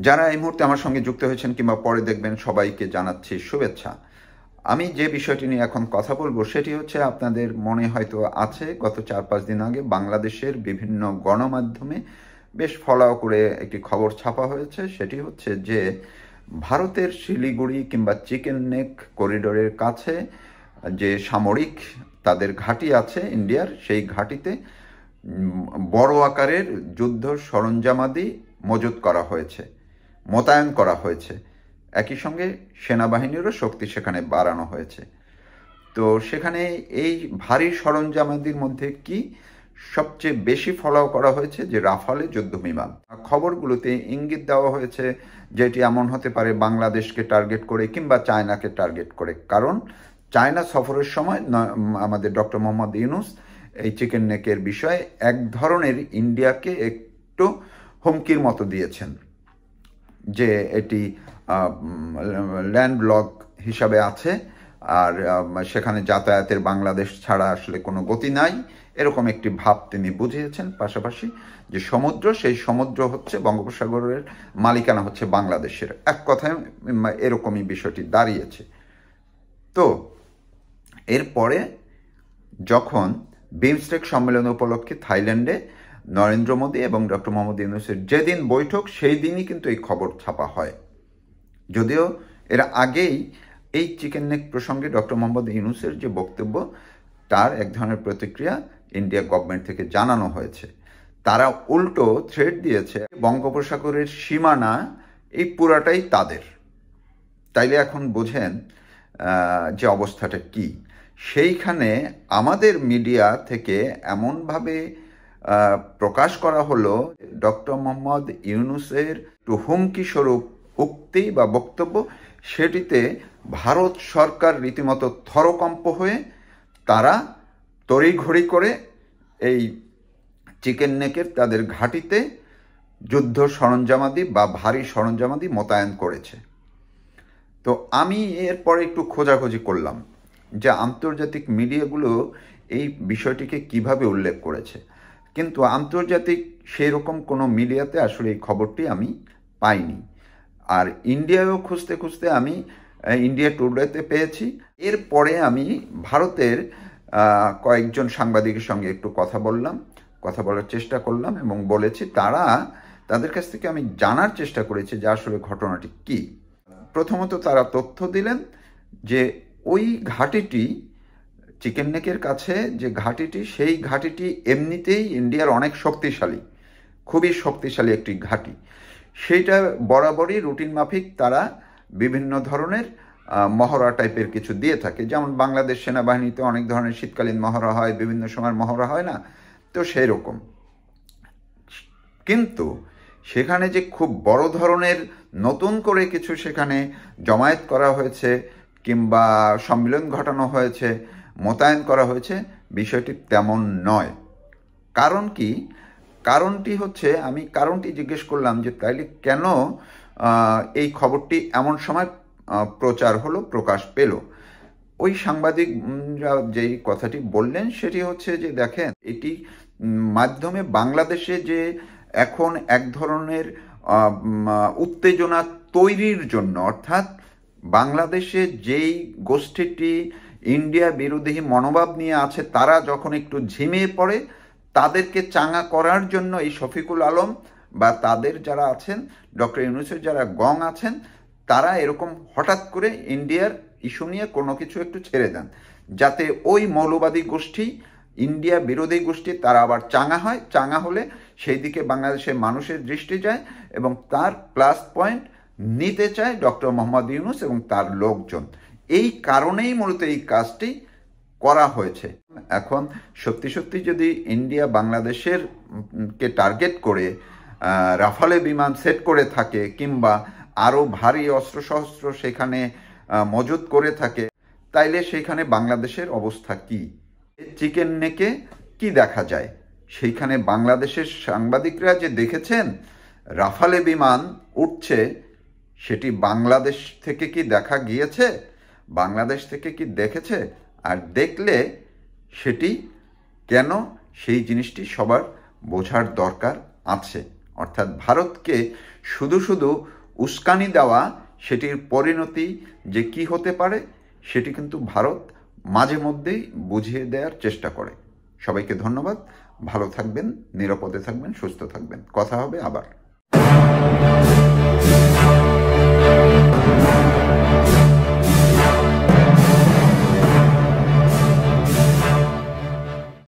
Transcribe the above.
যারা এই মুহূর্তে আমার সঙ্গে যুক্ত হয়েছেন কিংবা পরে দেখবেন সবাইকে জানাচ্ছি শুভেচ্ছা। আমি যে বিষয়টি নিয়ে এখন কথা বলবো সেটি হচ্ছে, আপনাদের মনে হয়তো আছে গত 4-5 দিন আগে বাংলাদেশের বিভিন্ন গণমাধ্যমে বেশ ফলাও করে একটি খবর ছাপা হয়েছে। সেটি হচ্ছে যে ভারতের শিলিগুড়ি কিংবা চিকেন নেক করিডোরের কাছে যে সামরিক তাদের ঘাঁটি আছে ইন্ডিয়ার, সেই ঘাঁটিতে বড় আকারের যুদ্ধ সরঞ্জামাদি মজুত করা হয়েছে, মোতায়েন করা হয়েছে। একই সঙ্গে সেনাবাহিনীরও শক্তি সেখানে বাড়ানো হয়েছে। তো সেখানে এই ভারী সরঞ্জামাদির মধ্যে কি সবচেয়ে বেশি ফলাও করা হয়েছে যে রাফালে যুদ্ধ বিমান। খবরগুলোতে ইঙ্গিত দেওয়া হয়েছে যে এটি এমন হতে পারে বাংলাদেশকে টার্গেট করে কিংবা চায়নাকে টার্গেট করে, কারণ চায়না সফরের সময় আমাদের ডক্টর মোহাম্মদ ইউনূস এই চিকেন নেকের বিষয়ে এক ধরনের ইন্ডিয়াকে একটু হুমকির মতো দিয়েছেন যে এটি ল্যান্ডলক হিসাবে আছে আর সেখানে যাতায়াতের বাংলাদেশ ছাড়া আসলে কোনো গতি নাই, এরকম একটি ভাব তিনি বুঝিয়েছেন। পাশাপাশি যে সমুদ্র, সেই সমুদ্র হচ্ছে বঙ্গোপসাগরের মালিকানা হচ্ছে বাংলাদেশের, এক কথায় এরকমই বিষয়টি দাঁড়িয়েছে। তো এরপরে যখন বিমস্টেক সম্মেলন উপলক্ষে থাইল্যান্ডে নরেন্দ্র মোদী এবং ডক্টর মোহাম্মদ ইউনূসের যেদিন বৈঠক, সেই দিনই কিন্তু এই খবর ছাপা হয়। যদিও এর আগেই এই চিকেন নেক প্রসঙ্গে ডক্টর মোহাম্মদ ইউনূসের যে বক্তব্য, তার এক ধরনের প্রতিক্রিয়া ইন্ডিয়া গভর্নমেন্ট থেকে জানানো হয়েছে। তারা উল্টো থ্রেট দিয়েছে বঙ্গোপসাগরের সীমানা এই পুরাটাই তাদের। তাইলে এখন বোঝেন যে অবস্থাটা কি। সেইখানে আমাদের মিডিয়া থেকে এমনভাবে প্রকাশ করা হলো ডক্টর মোহাম্মদ ইউনূসের হুমকি স্বরূপ উক্তি বা বক্তব্য, সেটিতে ভারত সরকার রীতিমতো থরকম্প হয়ে তারা তড়িঘড়ি করে এই চিকেন নেকের তাদের ঘাঁটিতে যুদ্ধ সরঞ্জামাদি বা ভারী সরঞ্জামাদি মোতায়েন করেছে। তো আমি এরপরে একটু খোঁজাখুঁজি করলাম যে আন্তর্জাতিক মিডিয়াগুলো এই বিষয়টিকে কিভাবে উল্লেখ করেছে, কিন্তু আন্তর্জাতিক সেই রকম কোনো মিডিয়াতে আসলে এই খবরটি আমি পাইনি। আর ইন্ডিয়ায়ও খুঁজতে খুঁজতে আমি ইন্ডিয়া টুডেতে পেয়েছি। এরপরে আমি ভারতের কয়েকজন সাংবাদিকের সঙ্গে একটু কথা বলার চেষ্টা করলাম এবং বলেছি তাদের কাছ থেকে আমি জানার চেষ্টা করেছি যে আসলে ঘটনাটি কি। প্রথমত তারা তথ্য দিলেন যে ওই ঘাঁটিটি চিকেন নেকের কাছে যে ঘাঁটিটি, সেই ঘাঁটিটি এমনিতেই ইন্ডিয়ার অনেক শক্তিশালী, খুবই শক্তিশালী একটি ঘাঁটি। সেইটা বরাবরই রুটিন মাফিক তারা বিভিন্ন ধরনের মহড়া টাইপের কিছু দিয়ে থাকে, যেমন বাংলাদেশ সেনাবাহিনীতে অনেক ধরনের শীতকালীন মহড়া হয়, বিভিন্ন সময় মহড়া হয় না, তো সেই রকম। কিন্তু সেখানে যে খুব বড় ধরনের নতুন করে কিছু সেখানে জমায়েত করা হয়েছে কিংবা সম্মিলন ঘটানো হয়েছে, মোতায়েন করা হয়েছে, বিষয়টি তেমন নয়। কারণ কি? কারণটি হচ্ছে, আমি কারণটি জিজ্ঞেস করলাম যে তাইলে কেন এই খবরটি এমন সময় প্রচার হলো, প্রকাশ পেল। ওই সাংবাদিকরা যেই কথাটি বললেন সেটি হচ্ছে যে দেখেন, এটি মাধ্যমে বাংলাদেশে যে এখন এক ধরনের উত্তেজনা তৈরির জন্য, অর্থাৎ বাংলাদেশে যেই গোষ্ঠীটি ইন্ডিয়া বিরোধী মনোভাব নিয়ে আছে তারা যখন একটু ঝিমিয়ে পড়ে, তাদেরকে চাঙা করার জন্য এই শফিকুল আলম বা তাদের যারা আছেন, ডক্টর ইউনূসের যারা গং আছেন, তারা এরকম হঠাৎ করে ইন্ডিয়ার ইস্যু নিয়ে কোনো কিছু একটু ছেড়ে দেন, যাতে ওই মৌলবাদী গোষ্ঠী, ইন্ডিয়া বিরোধী গোষ্ঠী, তারা আবার চাঙা হয়। চাঙা হলে সেই দিকে বাংলাদেশের মানুষের দৃষ্টি যায় এবং তার প্লাস পয়েন্ট নিতে চায় ডক্টর মোহাম্মদ ইউনূস এবং তার লোকজন। এই কারণেই মূলত এই কাজটি করা হয়েছে। এখন সত্যি সত্যি যদি ইন্ডিয়া বাংলাদেশের কে টার্গেট করে রাফালে বিমান সেট করে থাকে কিংবা আরও ভারী অস্ত্রশস্ত্র সেখানে মজুত করে থাকে, তাইলে সেইখানে বাংলাদেশের অবস্থা কি? চিকেন নেকে কি দেখা যায়? সেইখানে বাংলাদেশের সাংবাদিকরা যে দেখেছেন রাফালে বিমান উঠছে, সেটি বাংলাদেশ থেকে কি দেখা গিয়েছে? বাংলাদেশ থেকে কি দেখেছে? আর দেখলে সেটি কেন, সেই জিনিসটি সবার বোঝার দরকার আছে। অর্থাৎ ভারতকে শুধু শুধু উস্কানি দেওয়া, সেটির পরিণতি যে কি হতে পারে সেটি কিন্তু ভারত মাঝে মধ্যেই বুঝিয়ে দেওয়ার চেষ্টা করে। সবাইকে ধন্যবাদ। ভালো থাকবেন, নিরাপদে থাকবেন, সুস্থ থাকবেন। কথা হবে আবার।